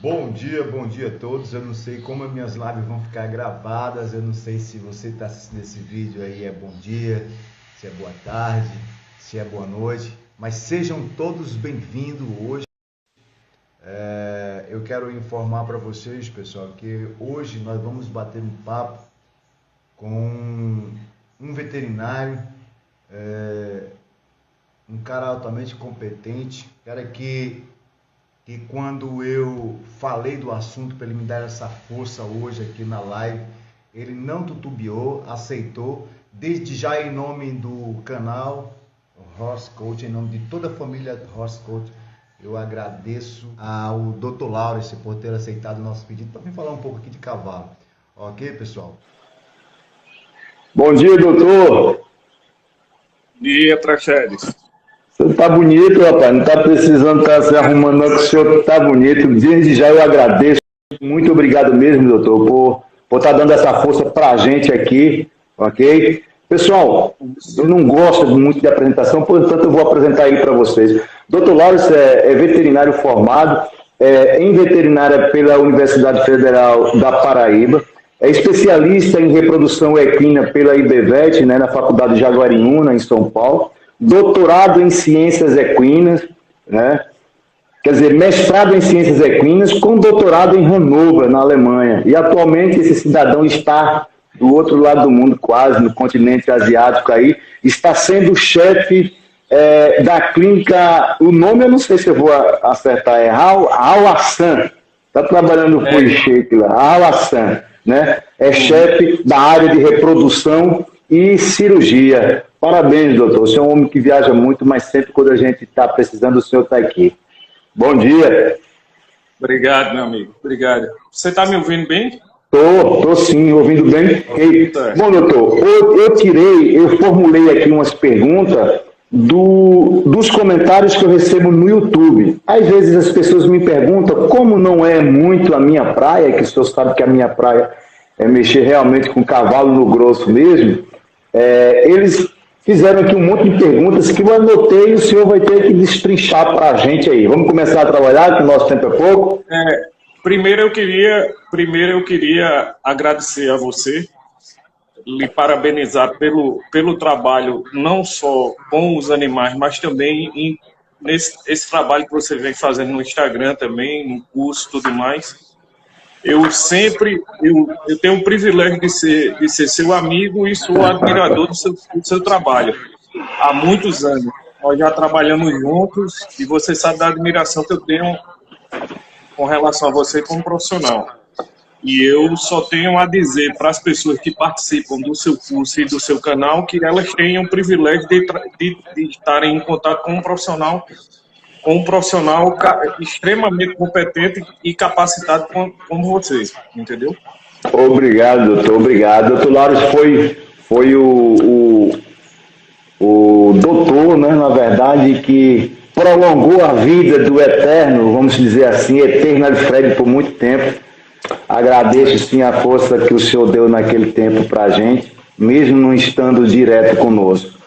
Bom dia a todos. Eu não sei como as minhas lives vão ficar gravadas, eu não sei se você está assistindo esse vídeo aí é bom dia, se é boa tarde, se é boa noite, mas sejam todos bem-vindos hoje. Eu quero informar para vocês, pessoal, que hoje nós vamos bater um papo com um veterinário, um cara altamente competente, cara que quando eu falei do assunto para ele me dar essa força hoje aqui na live, ele não titubeou, aceitou. Desde já, em nome do canal Horse Coach, em nome de toda a família Horse Coach, eu agradeço ao Dr. Laurence por ter aceitado o nosso pedido para vir falar um pouco aqui de cavalo. Ok, pessoal? Bom dia, doutor. Bom dia, Praxedes. O senhor tá bonito, rapaz. Não tá precisando estar se arrumando, não, que o senhor tá bonito. Desde já eu agradeço. Muito obrigado mesmo, doutor, por estar dando essa força pra gente aqui, ok? Pessoal, eu não gosto muito de apresentação, portanto eu vou apresentar ele para vocês. Dr. Laurence é veterinário formado em veterinária pela Universidade Federal da Paraíba, é especialista em reprodução equina pela IBVET, né, na Faculdade de Jaguariúna, em São Paulo, doutorado em ciências equinas, né? Quer dizer, mestrado em ciências equinas com doutorado em Hannover, na Alemanha. E atualmente esse cidadão está do outro lado do mundo, quase, no continente asiático aí, está sendo chefe da clínica, o nome eu não sei se eu vou acertar, é Al-Hassan, está trabalhando no Poicheque lá, Al-Hassan, né? É chefe da área de reprodução e cirurgia. Parabéns, doutor. O senhor é um homem que viaja muito, mas sempre quando a gente está precisando, o senhor está aqui. Bom dia. Obrigado, meu amigo. Obrigado. Você está me ouvindo bem? Tô sim, ouvindo bem. Bom, doutor, eu formulei aqui umas perguntas dos comentários que eu recebo no YouTube. Às vezes as pessoas me perguntam, como não é muito a minha praia, que o senhor sabe que a minha praia é mexer realmente com cavalo no grosso mesmo, eles fizeram aqui um monte de perguntas que eu anotei e o senhor vai ter que destrinchar para a gente aí. Vamos começar a trabalhar, que o nosso tempo é pouco? Primeiro eu queria agradecer a você, lhe parabenizar pelo trabalho, não só com os animais, mas também nesse trabalho que você vem fazendo no Instagram também, no curso e tudo mais. Eu tenho o privilégio de ser seu amigo e sou admirador do seu trabalho. Há muitos anos. Nós já trabalhamos juntos e você sabe da admiração que eu tenho com relação a você como profissional. E eu só tenho a dizer para as pessoas que participam do seu curso e do seu canal que elas tenham o privilégio de estarem em contato com um profissional extremamente competente e capacitado como você, entendeu? Obrigado, doutor, obrigado. Doutor Laurence foi o doutor, né, na verdade, que prolongou a vida do eterno, vamos dizer assim, eterno Alfredo por muito tempo. Agradeço, sim, a força que o senhor deu naquele tempo para a gente, mesmo não estando direto conosco.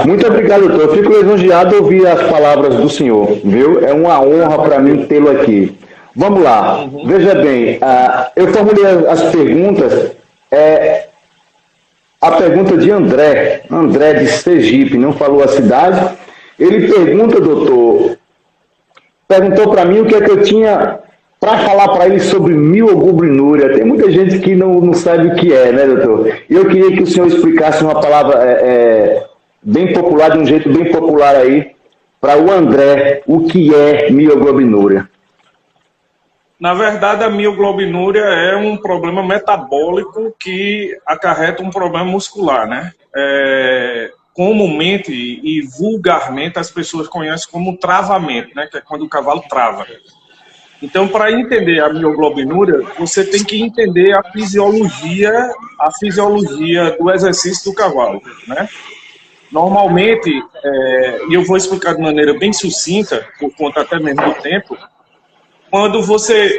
Muito obrigado, doutor. Eu fico lisonjeado de ouvir as palavras do senhor, viu? É uma honra para mim tê-lo aqui. Vamos lá. Veja bem, eu formulei as perguntas. A pergunta de André de Sergipe, não falou a cidade. Ele pergunta, doutor, perguntou para mim o que é que eu tinha para falar para ele sobre miogubrinúria. Tem muita gente que não sabe o que é, né, doutor? E eu queria que o senhor explicasse uma palavra bem popular, de um jeito bem popular aí, para o André, o que é mioglobinúria. Na verdade, a mioglobinúria é um problema metabólico que acarreta um problema muscular, né? Comumente e vulgarmente as pessoas conhecem como travamento, né? Que é quando o cavalo trava. Então, para entender a mioglobinúria, você tem que entender a fisiologia do exercício do cavalo, né? Normalmente, e eu vou explicar de maneira bem sucinta, por conta até mesmo do tempo, quando você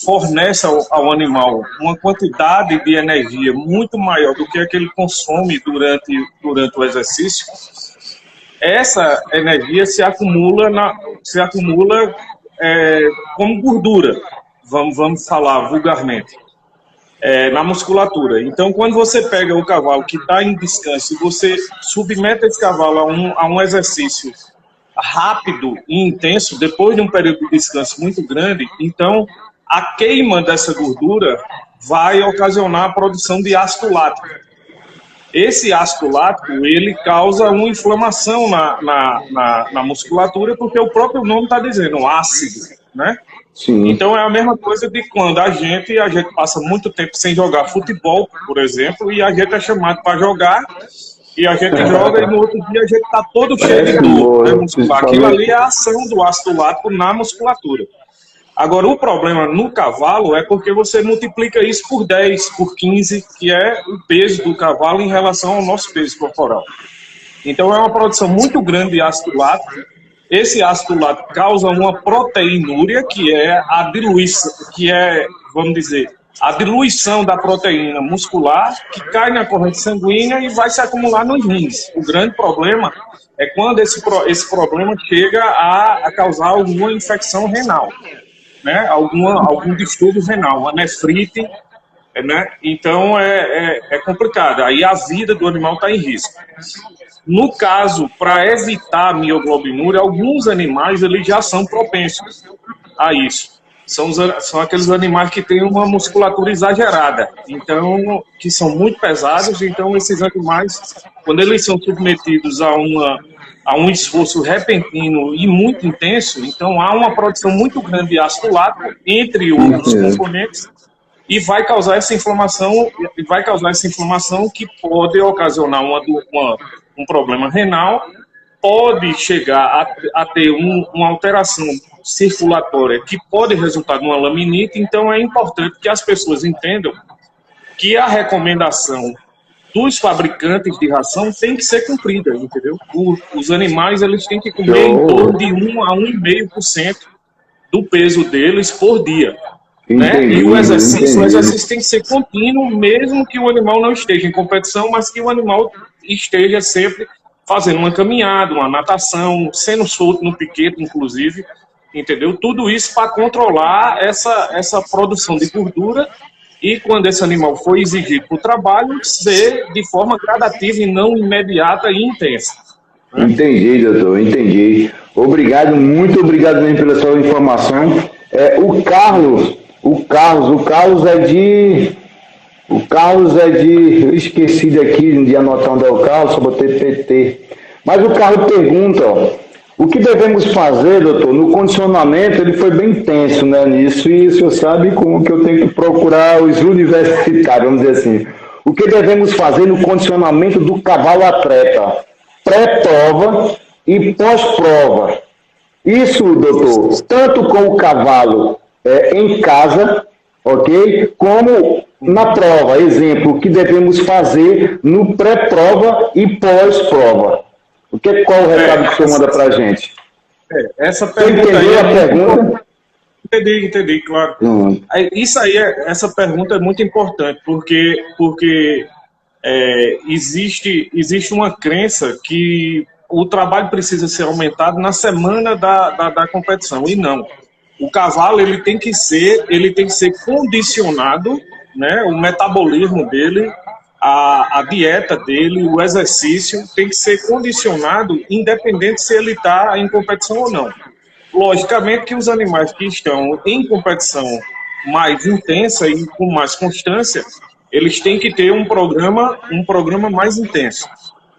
fornece ao animal uma quantidade de energia muito maior do que a que ele consome durante o exercício, essa energia se acumula como gordura, vamos falar vulgarmente, na musculatura. Então, quando você pega o cavalo que está em descanso e você submete esse cavalo a um exercício rápido e intenso, depois de um período de descanso muito grande, então a queima dessa gordura vai ocasionar a produção de ácido lático. Esse ácido lático, ele causa uma inflamação na musculatura, porque o próprio nome está dizendo ácido, né? Sim. Então é a mesma coisa de quando a gente passa muito tempo sem jogar futebol, por exemplo, e a gente é chamado para jogar, e a gente joga e no outro dia a gente está todo cheio de dor, né, muscular. Aquilo ali é a ação do ácido lático na musculatura. Agora, o problema no cavalo é porque você multiplica isso por 10, por 15, que é o peso do cavalo em relação ao nosso peso corporal. Então, é uma produção muito grande de ácido lático. Esse ácido lático causa uma proteinúria, que é a diluição, vamos dizer, a diluição da proteína muscular que cai na corrente sanguínea e vai se acumular nos rins. O grande problema é quando esse problema chega a causar alguma infecção renal, né? Algum distúrbio renal, uma nefrite, né? Então é complicado. Aí a vida do animal está em risco. No caso, para evitar a mioglobinuria, alguns animais eles já são propensos a isso. São aqueles animais que têm uma musculatura exagerada, então, que são muito pesados. Então, esses animais, quando eles são submetidos a um esforço repentino e muito intenso, então há uma produção muito grande de ácido lático entre outros componentes e vai causar essa inflamação que pode ocasionar um problema renal, pode chegar a ter uma alteração circulatória que pode resultar numa laminite. Então é importante que as pessoas entendam que a recomendação dos fabricantes de ração tem que ser cumprida, entendeu? Os animais eles têm que comer em torno de 1 a 1,5% do peso deles por dia. Né? E o exercício tem que ser contínuo, mesmo que o animal não esteja em competição, mas que o animal esteja sempre fazendo uma caminhada, uma natação, sendo solto no piquete, inclusive, entendeu? Tudo isso para controlar essa produção de gordura e, quando esse animal for exigido para o trabalho, ser de forma gradativa e não imediata e intensa. Né? Entendi, doutor, entendi. Obrigado, muito obrigado mesmo pela sua informação. O Carlos é de... Eu esqueci daqui de anotar onde é o Carlos, só botei PT. Mas o Carlos pergunta, o que devemos fazer, doutor, no condicionamento? Ele foi bem intenso, né, nisso, e o senhor sabe como que eu tenho que procurar os universitários, vamos dizer assim. O que devemos fazer no condicionamento do cavalo atleta? Pré-prova e pós-prova. Isso, doutor, tanto com o cavalo em casa, ok? Como na prova. Exemplo, o que devemos fazer no pré-prova e pós-prova. Qual o recado que o senhor manda para a gente? Essa pergunta. Você entendeu a pergunta? Entendi, claro. Essa pergunta é muito importante, porque existe uma crença que o trabalho precisa ser aumentado na semana da competição, e não. O cavalo ele tem que ser condicionado, né, o metabolismo dele, a dieta dele, o exercício tem que ser condicionado, independente se ele está em competição ou não. Logicamente que os animais que estão em competição mais intensa e com mais constância, eles têm que ter um programa mais intenso.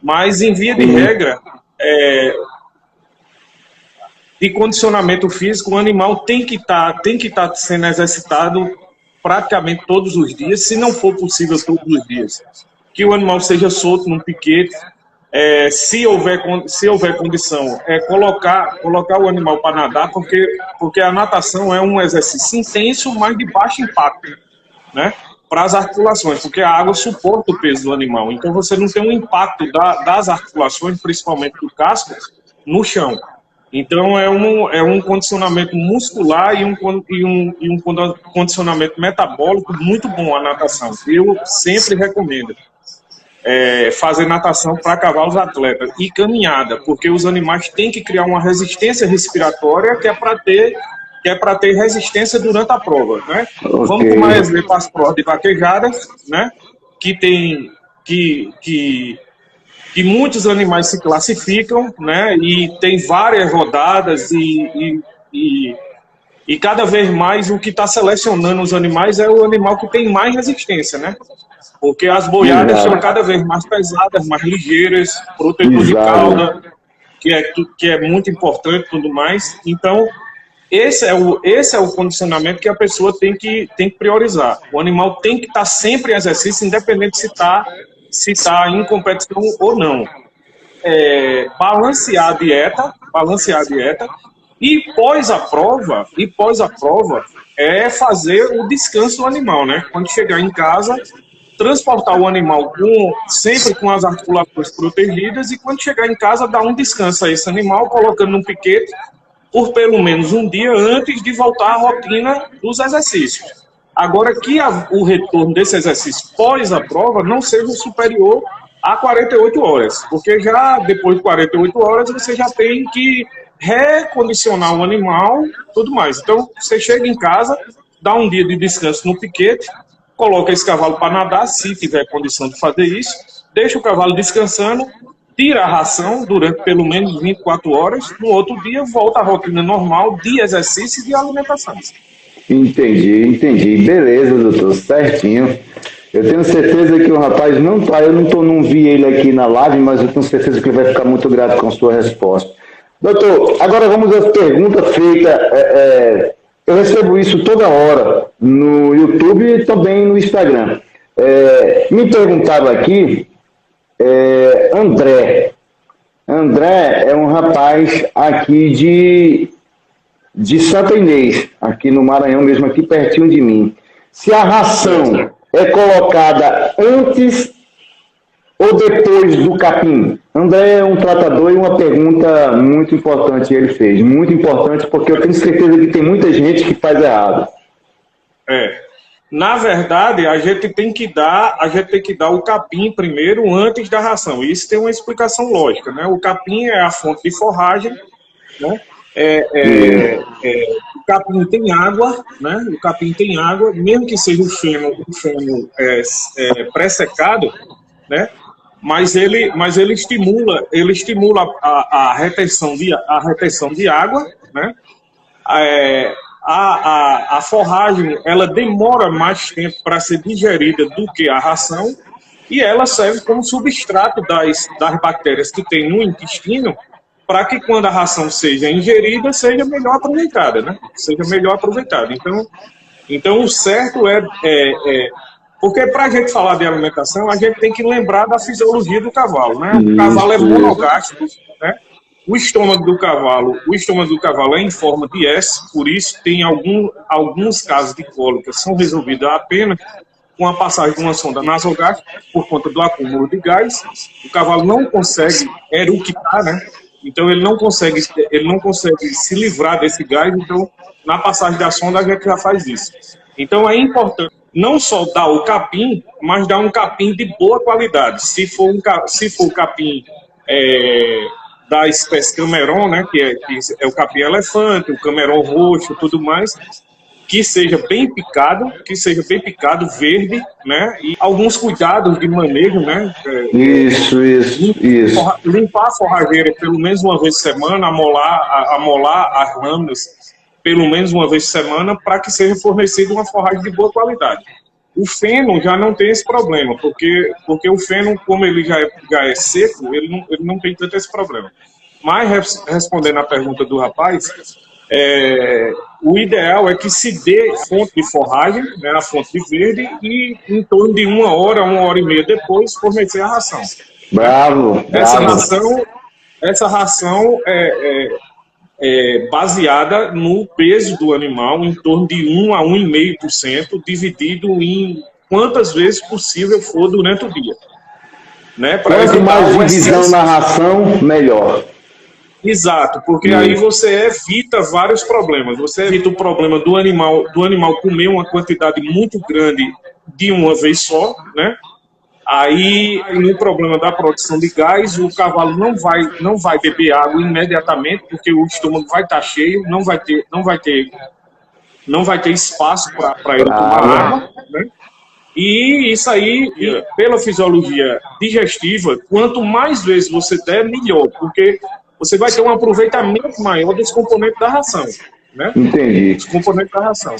Mas, em via de regra, de condicionamento físico, o animal tem que estar sendo exercitado praticamente todos os dias, se não for possível todos os dias. Que o animal seja solto num piquete, se houver condição, colocar o animal para nadar, porque a natação é um exercício intenso, mas de baixo impacto, né, para as articulações, porque a água suporta o peso do animal. Então você não tem um impacto das articulações, principalmente do casco, no chão. Então é um condicionamento muscular e um condicionamento metabólico muito bom a natação. Eu sempre recomendo fazer natação para cavalos atletas e caminhada, porque os animais têm que criar uma resistência respiratória que é para ter que é para ter resistência durante a prova, né? Okay. Vamos tomar exemplo as provas de vaquejadas, né? Que muitos animais se classificam, né? E tem várias rodadas e cada vez mais o que está selecionando os animais é o animal que tem mais resistência, né? Porque as boiadas são cada vez mais pesadas, mais ligeiras, protetor de cauda, que é muito importante e tudo mais. Então, esse é o condicionamento que a pessoa tem que priorizar. O animal tem que estar sempre em exercício, independente se tá em competição ou não. Balancear a dieta, e pós a prova é fazer o descanso do animal, né? Quando chegar em casa, transportar o animal sempre com as articulações protegidas, e quando chegar em casa, dar um descanso a esse animal, colocando num piquete por pelo menos um dia antes de voltar à rotina dos exercícios. Agora que o retorno desse exercício pós a prova não seja superior a 48 horas, porque já depois de 48 horas você já tem que recondicionar o animal, tudo mais. Então, você chega em casa, dá um dia de descanso no piquete, coloca esse cavalo para nadar, se tiver condição de fazer isso, deixa o cavalo descansando, tira a ração durante pelo menos 24 horas, no outro dia volta à rotina normal de exercício e de alimentação. Entendi. Beleza, doutor, certinho. Eu tenho certeza que o rapaz não vi ele aqui na live, mas eu tenho certeza que ele vai ficar muito grato com a sua resposta. Doutor, agora vamos às perguntas feitas. Eu recebo isso toda hora no YouTube e também no Instagram. Me perguntaram aqui, André. André é um rapaz aqui de Santa Inês, aqui no Maranhão mesmo, aqui pertinho de mim. Se a ração é colocada antes ou depois do capim? André é um tratador, e uma pergunta muito importante ele fez. Muito importante, porque eu tenho certeza que tem muita gente que faz errado. Na verdade, a gente tem que dar o capim primeiro antes da ração. Isso tem uma explicação lógica, né? O capim é a fonte de forragem, né? O capim tem água, né? O capim tem água, mesmo que seja o feno pré-secado, né? Mas ele estimula a retenção de água, né? A forragem, ela demora mais tempo para ser digerida do que a ração, e ela serve como substrato das bactérias que tem no intestino, para que quando a ração seja ingerida, seja melhor aproveitada, né? Então o certo porque para a gente falar de alimentação, a gente tem que lembrar da fisiologia do cavalo, né? O cavalo é monogástrico, né? O estômago do cavalo é em forma de S, por isso tem alguns casos de cólica são resolvidos apenas com a passagem de uma sonda nasogástrica por conta do acúmulo de gás. O cavalo não consegue eructar, né? Então ele não consegue se livrar desse gás. Então na passagem da sonda a gente já faz isso. Então é importante não só dar o capim, mas dar um capim de boa qualidade. Se for o capim da espécie Cameron, né, que é o capim elefante, o Cameron roxo, tudo mais, que seja bem picado, verde, né, e alguns cuidados de manejo, né. Isso. Limpar a forrageira pelo menos uma vez por semana, amolar as lâminas pelo menos uma vez por semana, para que seja fornecida uma forragem de boa qualidade. O feno já não tem esse problema, porque o feno, como ele já é seco, ele não tem tanto esse problema. Mas, respondendo à pergunta do rapaz, o ideal é que se dê fonte de forragem, né, a fonte de verde, e em torno de uma hora e meia depois, fornecer a ração. Bravo! Essa ração baseada no peso do animal, em torno de 1 a 1,5%, dividido em quantas vezes possível for durante o dia. Né? Quanto mais divisão na ração, melhor. Exato, porque aí você evita vários problemas. Você evita o problema do animal comer uma quantidade muito grande de uma vez só, né? Aí, no problema da produção de gás, o cavalo não vai beber água imediatamente, porque o estômago vai estar cheio, não vai ter espaço para ele tomar água, né? E isso aí, pela fisiologia digestiva, quanto mais vezes você der, melhor, porque você vai ter um aproveitamento maior dos componentes da ração, né? Entendi. Os componentes da ração.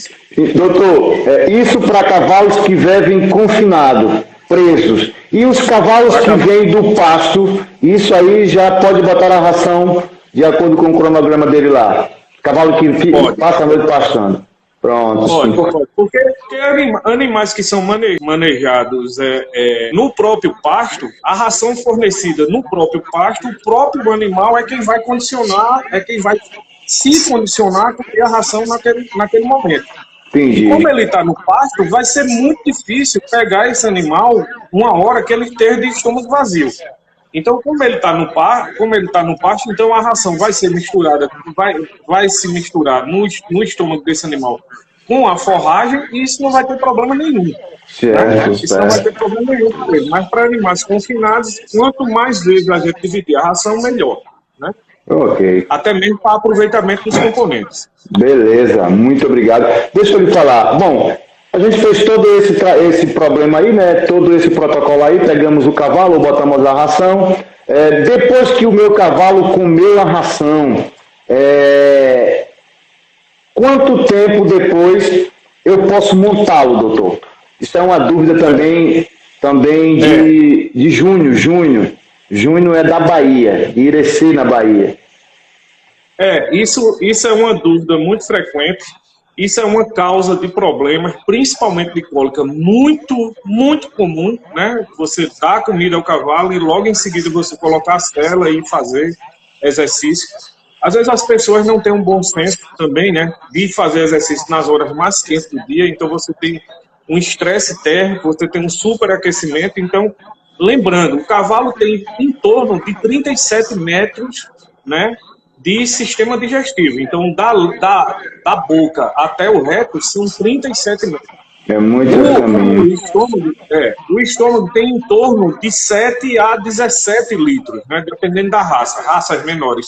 Doutor, isso para cavalos que vivem confinados, presos. E os cavalos que vêm do pasto, isso aí já pode botar a ração de acordo com o cronograma dele lá. Cavalo que passa a noite pastando. Pronto. Pode. Porque animais que são manejados no próprio pasto, a ração fornecida no próprio pasto, o próprio animal é quem vai condicionar, é quem vai se condicionar a comer a ração naquele momento. Entendi. Como ele está no pasto, vai ser muito difícil pegar esse animal uma hora que ele esteja de estômago vazio. Então, como ele está no pasto, então a ração vai ser misturada, vai se misturar no estômago desse animal com a forragem, e isso não vai ter problema nenhum. Certo, isso não vai ter problema nenhum com ele. Mas para animais confinados, quanto mais vezes a gente dividir a ração, melhor, né? Ok. Até mesmo para aproveitamento dos componentes. Beleza, muito obrigado. Deixa eu lhe falar. Bom, a gente fez todo esse problema aí, né? Todo esse protocolo aí, pegamos o cavalo, botamos a ração. Depois que o meu cavalo comeu a ração, quanto tempo depois eu posso montá-lo, doutor? Isso é uma dúvida também de Júnior. Júnior é da Bahia, de Irecê, na Bahia. Isso é uma dúvida muito frequente. Isso é uma causa de problemas, principalmente de cólica, muito, muito comum, né? Você dá comida ao cavalo e logo em seguida você colocar a sela e fazer exercício. Às vezes as pessoas não têm um bom senso também, né? De fazer exercício nas horas mais quentes do dia, então você tem um estresse térmico, você tem um superaquecimento. Então, lembrando, o cavalo tem em torno de 37 metros, né, de sistema digestivo. Então, da boca até o reto são 37 metros. É muito caminho. O estômago tem em torno de 7 a 17 litros, né, dependendo da raça. Raças menores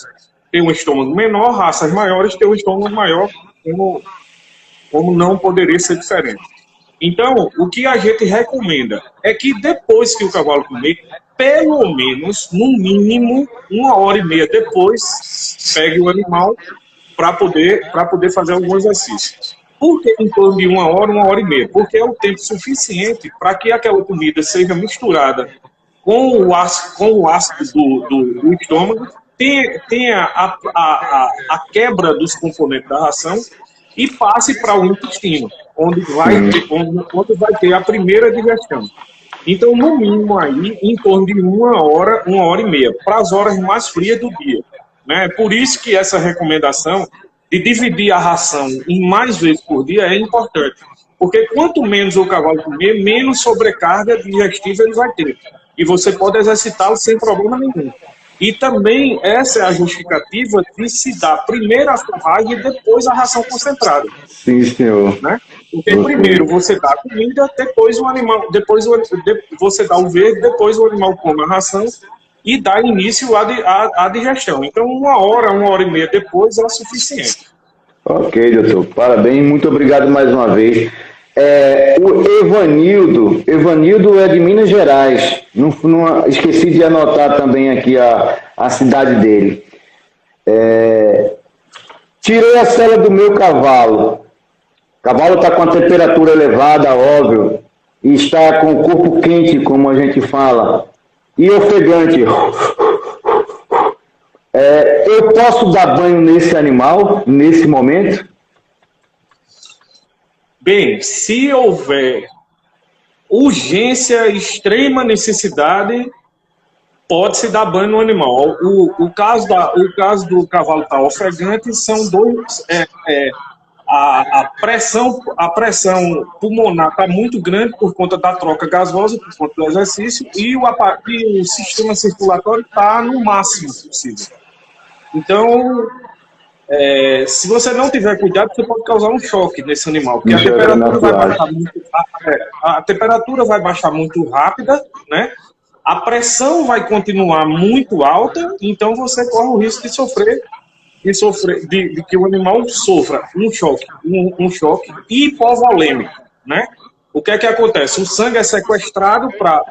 têm um estômago menor, raças maiores têm um estômago maior, como não poderia ser diferente. Então, o que a gente recomenda é que depois que o cavalo comer, pelo menos, no mínimo, 1h30 depois, pegue o animal para poder fazer algum exercício. Por que em torno de 1h30? Porque é o tempo suficiente para que aquela comida seja misturada com o ácido do estômago, tenha a quebra dos componentes da ração e passe para o intestino, onde vai ter a primeira digestão. Então, no mínimo aí, em torno de 1h30, para as horas mais frias do dia, né? Por isso que essa recomendação de dividir a ração em mais vezes por dia é importante, porque quanto menos o cavalo comer, menos sobrecarga digestiva ele vai ter, e você pode exercitá-lo sem problema nenhum. E também essa é a justificativa de se dar primeiro a forragem e depois a ração concentrada. Sim, senhor. Né? Porque primeiro você dá a comida, depois você dá o verde, depois o animal come a ração e dá início à digestão. Então 1h30 depois é o suficiente. Ok, doutor. Parabéns, muito obrigado mais uma vez. O Evanildo é de Minas Gerais. Não esqueci de anotar também aqui a cidade dele. Tirei a sela do meu cavalo. O cavalo está com a temperatura elevada, óbvio, e está com o corpo quente, como a gente fala, e ofegante. Eu posso dar banho nesse animal, nesse momento? Bem, se houver urgência, extrema necessidade, pode-se dar banho no animal. O caso do cavalo estar ofegante são dois. A pressão pulmonar está muito grande por conta da troca gasosa, por conta do exercício, e o sistema circulatório está no máximo possível. Então, se você não tiver cuidado, você pode causar um choque nesse animal, porque a temperatura vai baixar muito rápida, né? A pressão vai continuar muito alta, então você corre o risco de que o animal sofra um choque hipovolêmico, né? O que é que acontece? O sangue é sequestrado para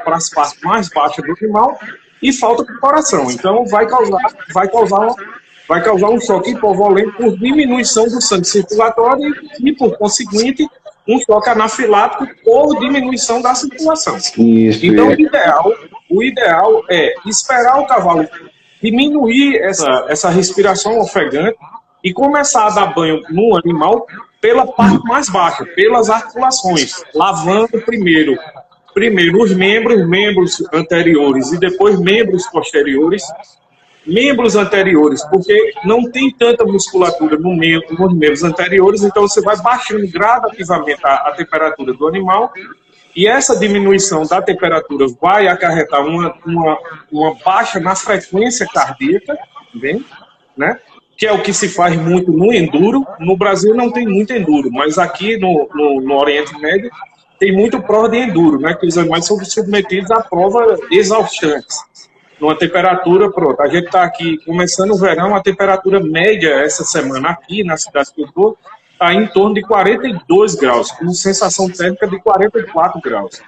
as partes mais baixas do animal e falta para o coração. Então vai causar um choque hipovolêmico por diminuição do sangue circulatório e, por conseguinte, um choque anafilático por diminuição da circulação. Então, o ideal é esperar o cavalo diminuir essa respiração ofegante e começar a dar banho no animal pela parte mais baixa, pelas articulações, lavando primeiro os membros anteriores e depois membros posteriores. Membros anteriores, porque não tem tanta musculatura nos membros anteriores, então você vai baixando gradativamente a temperatura do animal, e essa diminuição da temperatura vai acarretar uma baixa na frequência cardíaca, bem, né? Que é o que se faz muito no enduro. No Brasil não tem muito enduro, mas aqui no Oriente Médio tem muito prova de enduro, né? Que os animais são submetidos a provas exaustantes. Numa temperatura, pronto, a gente está aqui começando o verão, a temperatura média essa semana aqui na cidade que eu estou está em torno de 42 graus, com sensação térmica de 44 graus.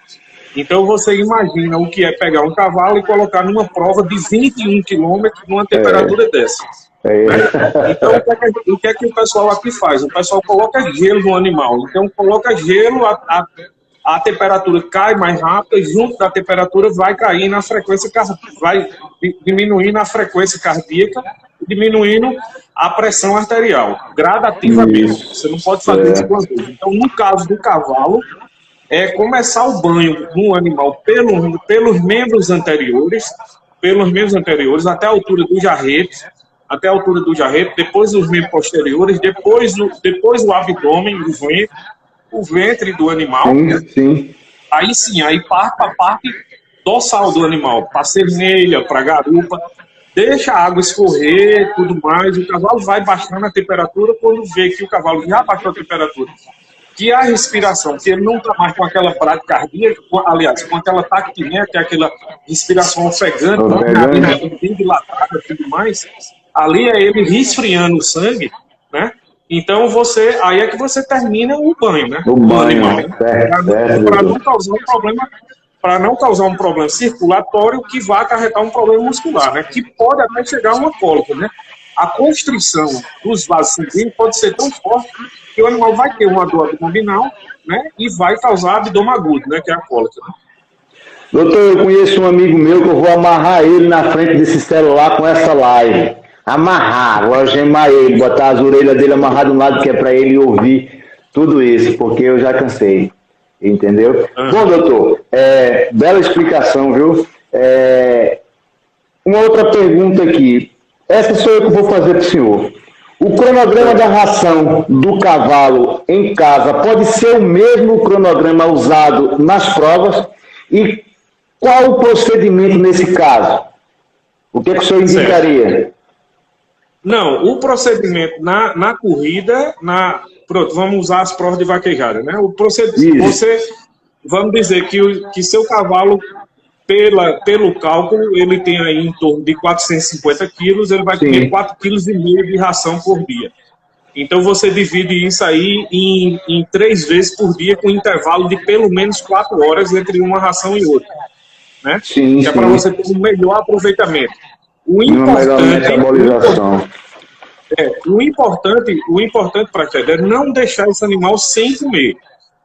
Então você imagina o que é pegar um cavalo e colocar numa prova de 21 quilômetros numa temperatura dessa. Né? Então o que é que o pessoal aqui faz? O pessoal coloca gelo no animal, então coloca gelo, a temperatura cai mais rápido e junto da temperatura vai cair na frequência vai diminuindo a frequência cardíaca, diminuindo a pressão arterial, gradativamente. Você não pode fazer isso com vez. Então, no caso do cavalo, é começar o banho no animal pelos membros anteriores até a altura do jarrete, depois os membros posteriores, depois o abdômen, o ventre do animal. Sim. Aí parte para a parte dorsal do animal, para a cernelha, para a garupa, deixa a água escorrer, tudo mais, o cavalo vai baixando a temperatura. Quando vê que o cavalo já baixou a temperatura, que a respiração, que ele não está mais com aquela bradicardia, aliás, com aquela taquipneia, que é aquela respiração ofegante, bem dilatada e tudo mais, ali é ele resfriando o sangue, né? Então aí é que você termina o banho, né? O animal, para não causar um problema circulatório que vai acarretar um problema muscular, né? Que pode até chegar a uma cólica, né? A constrição dos vasos sanguíneos pode ser tão forte que o animal vai ter uma dor abdominal, né? E vai causar abdômen agudo, né? Que é a cólica. Né? Doutor, eu conheço um amigo meu que eu vou amarrar ele na frente desse celular com essa live. Amarrar, vou algemar ele, botar as orelhas dele amarradas de um lado, que é para ele ouvir tudo isso, porque eu já cansei, entendeu? Bom, doutor, bela explicação, viu? Uma outra pergunta aqui, essa sou eu que vou fazer para o senhor. O cronograma da ração do cavalo em casa pode ser o mesmo cronograma usado nas provas? E qual o procedimento nesse caso? O que o senhor indicaria? Não, o procedimento na corrida, pronto, vamos usar as provas de vaquejada, né? Vamos dizer que seu cavalo, pelo cálculo, ele tem aí em torno de 450 quilos, ele vai comer 4,5 quilos de ração por dia. Então você divide isso aí em 3 vezes por dia, com intervalo de pelo menos 4 horas entre uma ração e outra, né? Sim, que é para você ter um melhor aproveitamento. O importante para é não deixar esse animal sem comer.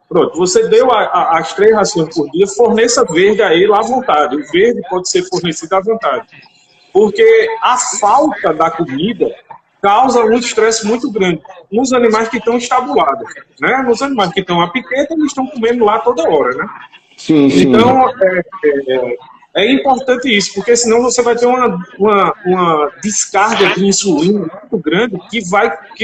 Pronto, você deu as 3 rações por dia, forneça verde a ele à vontade. O verde pode ser fornecido à vontade. Porque a falta da comida causa um estresse muito grande nos animais que estão estabulados, né? Nos animais que estão a piqueta, eles estão comendo lá toda hora, né? Sim. Então, é importante isso, porque senão você vai ter uma descarga de insulina muito grande que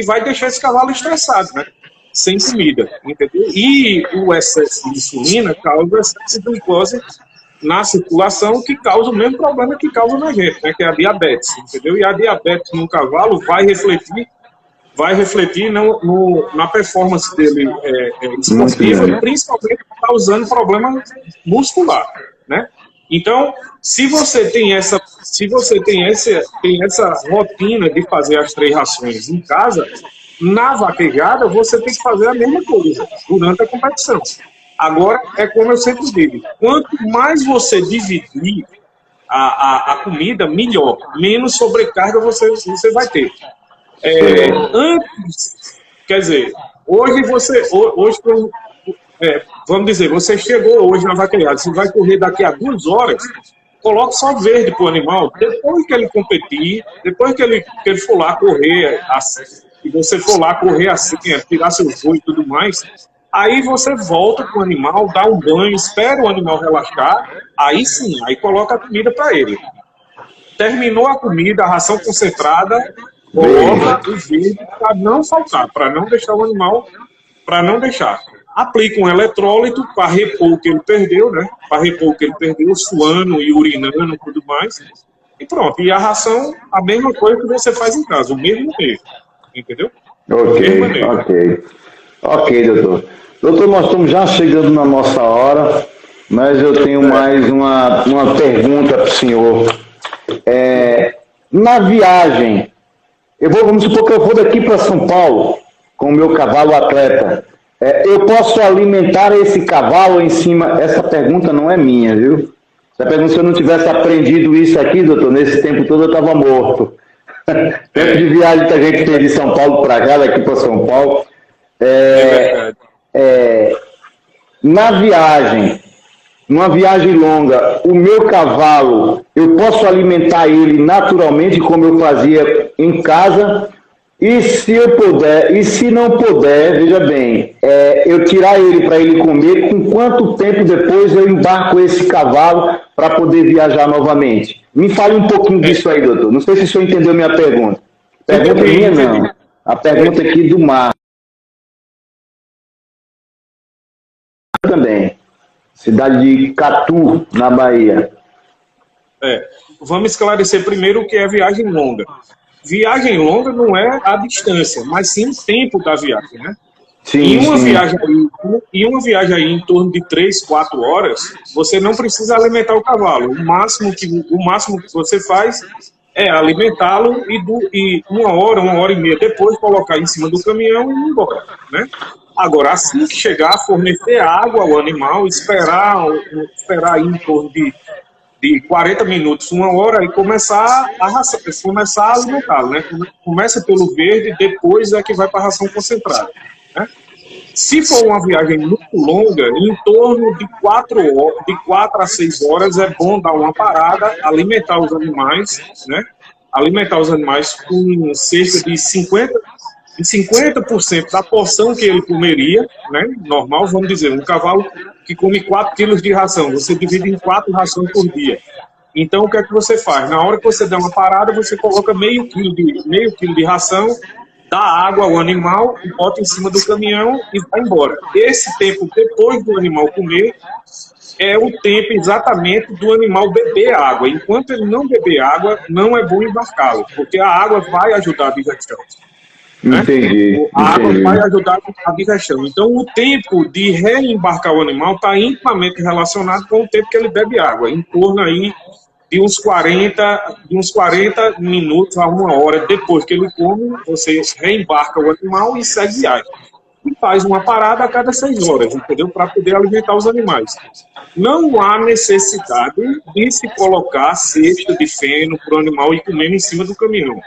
vai deixar esse cavalo estressado, né? Sem comida, entendeu? E o excesso de insulina causa excesso de glicose na circulação que causa o mesmo problema que causa na gente, né, que é a diabetes, entendeu? E a diabetes no cavalo vai refletir na performance dele esportiva, principalmente causando problema muscular, né? Então, se você tem essa rotina de fazer as 3 rações em casa, na vaquejada você tem que fazer a mesma coisa durante a competição. Agora, é como eu sempre digo, quanto mais você dividir a comida, melhor, menos sobrecarga você vai ter. Antes, quer dizer, hoje vamos dizer, você chegou hoje na vaquejada, você vai correr daqui a 2 horas, coloque só verde para o animal, depois que ele competir, depois que ele for lá correr, e você for lá correr assim, tirar seus voos e tudo mais, aí você volta com o animal, dá um banho, espera o animal relaxar, aí sim, aí coloca a comida para ele. Terminou a comida, a ração concentrada, coloca o verde para não faltar, para não deixar o animal, aplica um eletrólito para repor o que ele perdeu, né? Para repor o que ele perdeu, suando e urinando e tudo mais. E pronto. E a ração, a mesma coisa que você faz em casa, o mesmo meio. Entendeu? Ok, doutor. Doutor, nós estamos já chegando na nossa hora, mas eu tenho mais uma pergunta para o senhor. Na viagem, vamos supor que eu vou daqui para São Paulo com o meu cavalo atleta. Eu posso alimentar esse cavalo em cima? Essa pergunta não é minha, viu? Essa pergunta, se eu não tivesse aprendido isso aqui, doutor, nesse tempo todo eu estava morto. Tempo de viagem que a gente tem de São Paulo para cá, daqui para São Paulo. Na viagem, numa viagem longa, o meu cavalo, eu posso alimentar ele naturalmente, como eu fazia em casa? E se eu puder, e se não puder, veja bem, eu tirar ele para ele comer, com quanto tempo depois eu embarco esse cavalo para poder viajar novamente? Me fale um pouquinho disso aí, doutor. Não sei se o senhor entendeu minha pergunta. Pergunta minha, não. A pergunta aqui do Mar. Também. Cidade de Catu, na Bahia. Vamos esclarecer primeiro o que é viagem longa. Viagem longa não é a distância, mas sim o tempo da viagem, né? Sim, e uma viagem aí em torno de 3, 4 horas, você não precisa alimentar o cavalo. O máximo que você faz é alimentá-lo e 1 hora, 1h30 depois colocar em cima do caminhão e ir embora, né? Agora, assim que chegar, fornecer água ao animal, esperar aí em torno de 40 minutos, 1 hora, e começar a alimentá-lo, né? Começa pelo verde, depois é que vai para a ração concentrada, né? Se for uma viagem muito longa, em torno de 4 a 6 horas, é bom dar uma parada, alimentar os animais, né? Alimentar os animais com cerca de 50% da porção que ele comeria, né? Normal, vamos dizer, um cavalo que come 4 quilos de ração, você divide em 4 rações por dia. Então, o que é que você faz? Na hora que você der uma parada, você coloca meio quilo de ração, dá água ao animal, bota em cima do caminhão e vai embora. Esse tempo, depois do animal comer, é o tempo exatamente do animal beber água. Enquanto ele não beber água, não é bom embarcá-lo, porque a água vai ajudar a digestão. Né? Entendi. A água vai ajudar a digestão. Então, o tempo de reembarcar o animal está intimamente relacionado com o tempo que ele bebe água, em torno aí de uns 40 minutos a 1 hora depois que ele come, você reembarca o animal e segue viagem. E faz uma parada a cada 6 horas, entendeu? Para poder alimentar os animais. Não há necessidade de se colocar cesta de feno para o animal ir comendo em cima do caminhão.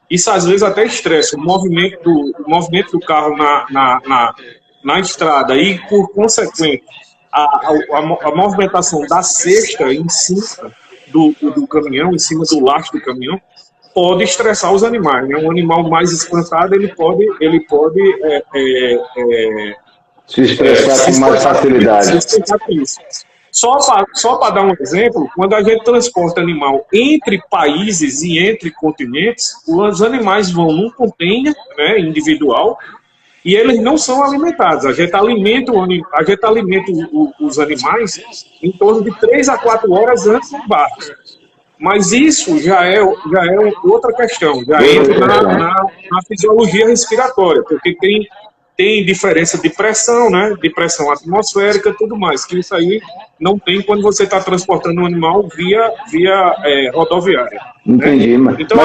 Isso às vezes até estressa o movimento do carro na estrada e, por consequente, a movimentação da cesta em cima do caminhão, em cima do lastro do caminhão, pode estressar os animais, né? Um animal mais espantado, ele pode se estressar com mais facilidade. Só para dar um exemplo, quando a gente transporta animal entre países e entre continentes, os animais vão num container, né, individual, e eles não são alimentados. A gente alimenta os animais em torno de 3 a 4 horas antes do embarque. Mas isso já é outra questão, já entra na fisiologia respiratória, porque tem diferença de pressão, né? De pressão atmosférica e tudo mais, que isso aí não tem quando você está transportando um animal via rodoviária. Entendi, né? Então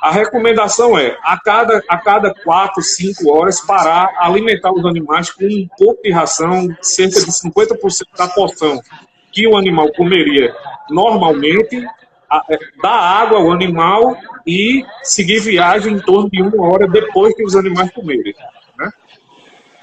a recomendação é a cada 4, 5 horas parar, alimentar os animais com um pouco de ração, cerca de 50% da porção que o animal comeria normalmente, dar água ao animal e seguir viagem em torno de 1 hora depois que os animais comerem. Né?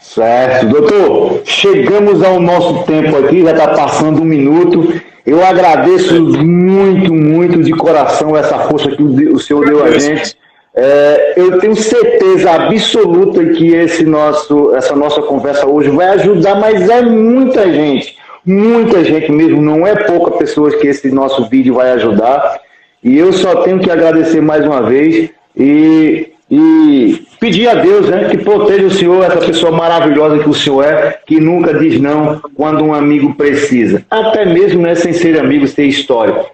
Certo. Doutor, chegamos ao nosso tempo aqui, já está passando 1 minuto. Eu agradeço muito, muito de coração essa força que o senhor deu a gente. Eu tenho certeza absoluta que essa nossa conversa hoje vai ajudar, mas é muita gente mesmo, não é pouca pessoas que esse nosso vídeo vai ajudar. E eu só tenho que agradecer mais uma vez e pedir a Deus, né, que proteja o senhor, essa pessoa maravilhosa que o senhor é, que nunca diz não quando um amigo precisa. Até mesmo, né, sem ser amigos, ter história.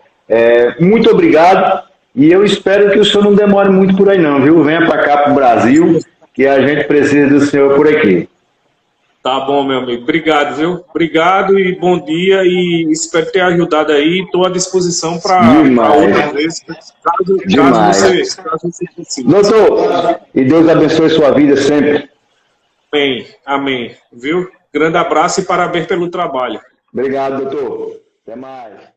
Muito obrigado e eu espero que o senhor não demore muito por aí não, viu? Venha para cá, para o Brasil, que a gente precisa do senhor por aqui. Tá bom, meu amigo. Obrigado, viu? Obrigado e bom dia e espero ter ajudado aí. Estou à disposição para outra vez, caso você precise. Doutor, e Deus abençoe sua vida sempre. Amém, amém. Viu? Grande abraço e parabéns pelo trabalho. Obrigado, doutor. Até mais.